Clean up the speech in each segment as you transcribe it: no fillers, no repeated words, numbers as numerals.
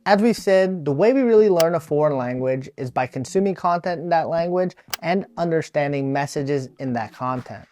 As we've said, the way we really learn a foreign language is by consuming content in that language and understanding messages in that content.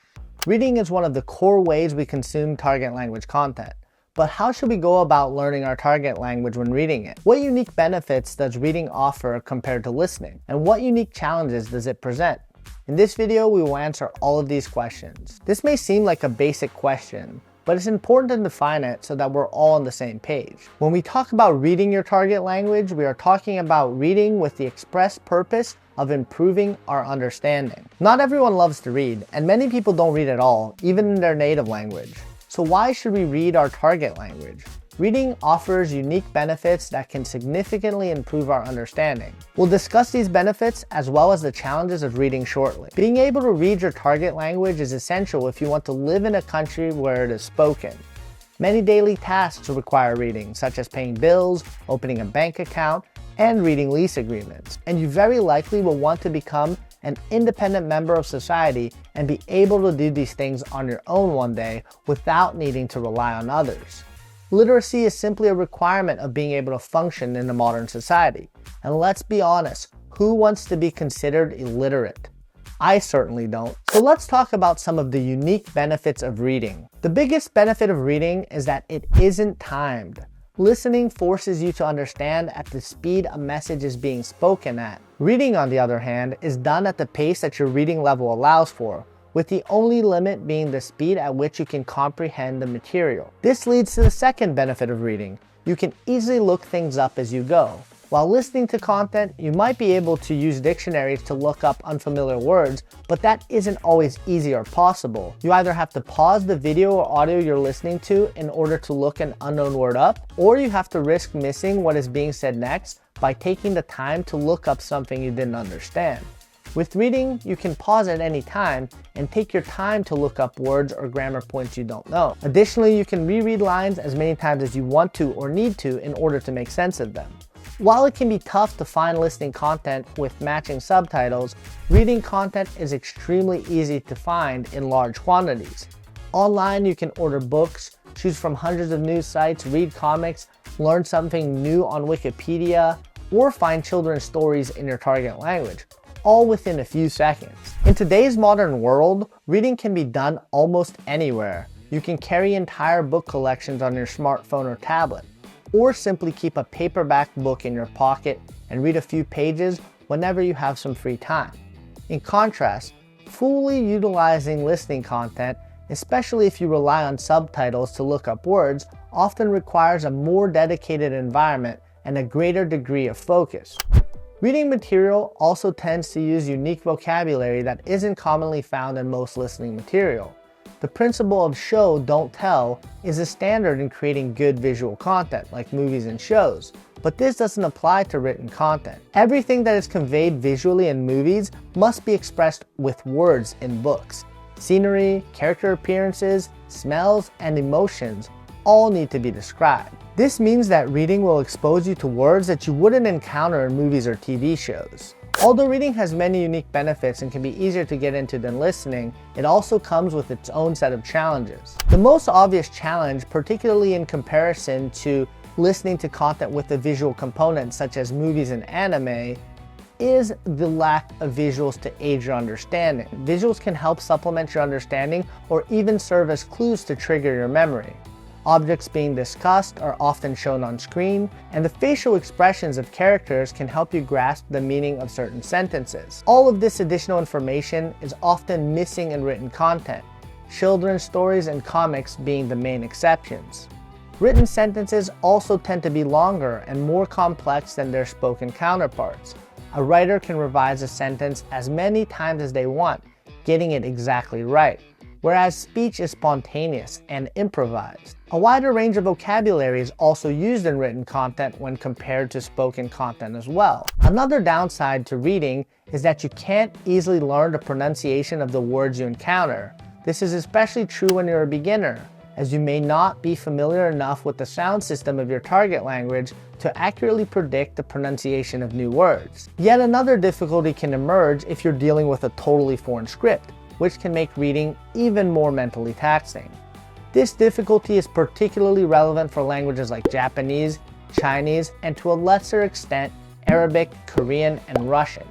Reading is one of the core ways we consume target language content. But how should we go about learning our target language when reading it? What unique benefits does reading offer compared to listening? And what unique challenges does it present? In this video, we will answer all of these questions. This may seem like a basic question, but it's important to define it so that we're all on the same page. When we talk about reading your target language, we are talking about reading with the express purpose of improving our understanding. Not everyone loves to read, and many people don't read at all, even in their native language. So why should we read our target language? Reading offers unique benefits that can significantly improve our understanding. We'll discuss these benefits as well as the challenges of reading shortly. Being able to read your target language is essential if you want to live in a country where it is spoken. Many daily tasks require reading, such as paying bills, opening a bank account, and reading lease agreements. And you very likely will want to become an independent member of society and be able to do these things on your own one day without needing to rely on others. Literacy is simply a requirement of being able to function in a modern society. And let's be honest, who wants to be considered illiterate? I certainly don't. So let's talk about some of the unique benefits of reading. The biggest benefit of reading is that it isn't timed. Listening forces you to understand at the speed a message is being spoken at. Reading, on the other hand, is done at the pace that your reading level allows for, with the only limit being the speed at which you can comprehend the material. This leads to the second benefit of reading. You can easily look things up as you go. While listening to content, you might be able to use dictionaries to look up unfamiliar words, but that isn't always easy or possible. You either have to pause the video or audio you're listening to in order to look an unknown word up, or you have to risk missing what is being said next by taking the time to look up something you didn't understand. With reading, you can pause at any time and take your time to look up words or grammar points you don't know. Additionally, you can reread lines as many times as you want to or need to in order to make sense of them. While it can be tough to find listening content with matching subtitles, reading content is extremely easy to find in large quantities. Online, you can order books, choose from hundreds of news sites, read comics, learn something new on Wikipedia, or find children's stories in your target language, all within a few seconds. In today's modern world, reading can be done almost anywhere. You can carry entire book collections on your smartphone or tablet, or simply keep a paperback book in your pocket and read a few pages whenever you have some free time. In contrast, fully utilizing listening content, especially if you rely on subtitles to look up words, often requires a more dedicated environment and a greater degree of focus. Reading material also tends to use unique vocabulary that isn't commonly found in most listening material. The principle of show, don't tell is a standard in creating good visual content like movies and shows, but this doesn't apply to written content. Everything that is conveyed visually in movies must be expressed with words in books. Scenery, character appearances, smells, and emotions all need to be described. This means that reading will expose you to words that you wouldn't encounter in movies or TV shows. Although reading has many unique benefits and can be easier to get into than listening, it also comes with its own set of challenges. The most obvious challenge, particularly in comparison to listening to content with a visual component such as movies and anime, is the lack of visuals to aid your understanding. Visuals can help supplement your understanding or even serve as clues to trigger your memory. Objects being discussed are often shown on screen, and the facial expressions of characters can help you grasp the meaning of certain sentences. All of this additional information is often missing in written content, children's stories and comics being the main exceptions. Written sentences also tend to be longer and more complex than their spoken counterparts. A writer can revise a sentence as many times as they want, getting it exactly right, whereas speech is spontaneous and improvised. A wider range of vocabulary is also used in written content when compared to spoken content as well. Another downside to reading is that you can't easily learn the pronunciation of the words you encounter. This is especially true when you're a beginner, as you may not be familiar enough with the sound system of your target language to accurately predict the pronunciation of new words. Yet another difficulty can emerge if you're dealing with a totally foreign script, which can make reading even more mentally taxing. This difficulty is particularly relevant for languages like Japanese, Chinese, and to a lesser extent, Arabic, Korean, and Russian.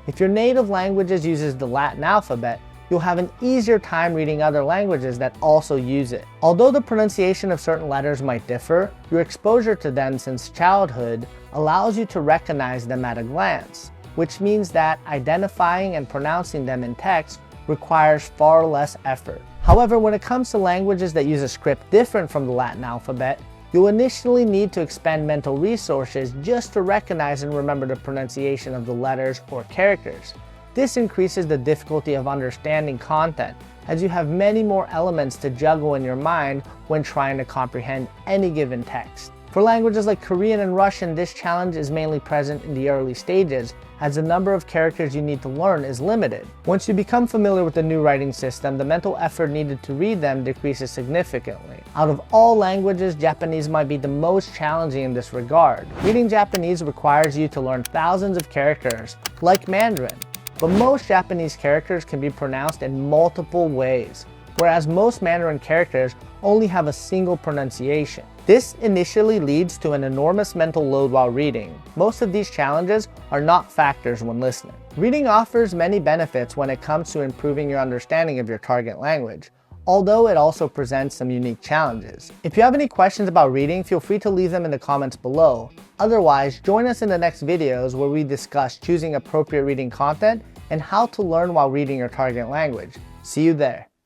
If your native languages uses the Latin alphabet, you'll have an easier time reading other languages that also use it. Although the pronunciation of certain letters might differ, your exposure to them since childhood allows you to recognize them at a glance, which means that identifying and pronouncing them in text requires far less effort. However, when it comes to languages that use a script different from the Latin alphabet, you'll initially need to expend mental resources just to recognize and remember the pronunciation of the letters or characters. This increases the difficulty of understanding content, as you have many more elements to juggle in your mind when trying to comprehend any given text. For languages like Korean and Russian, this challenge is mainly present in the early stages, as the number of characters you need to learn is limited. Once you become familiar with the new writing system, the mental effort needed to read them decreases significantly. Out of all languages, Japanese might be the most challenging in this regard. Reading Japanese requires you to learn thousands of characters, like Mandarin. But most Japanese characters can be pronounced in multiple ways, whereas most Mandarin characters only have a single pronunciation. This initially leads to an enormous mental load while reading. Most of these challenges are not factors when listening. Reading offers many benefits when it comes to improving your understanding of your target language, although it also presents some unique challenges. If you have any questions about reading, feel free to leave them in the comments below. Otherwise, join us in the next videos where we discuss choosing appropriate reading content and how to learn while reading your target language. See you there.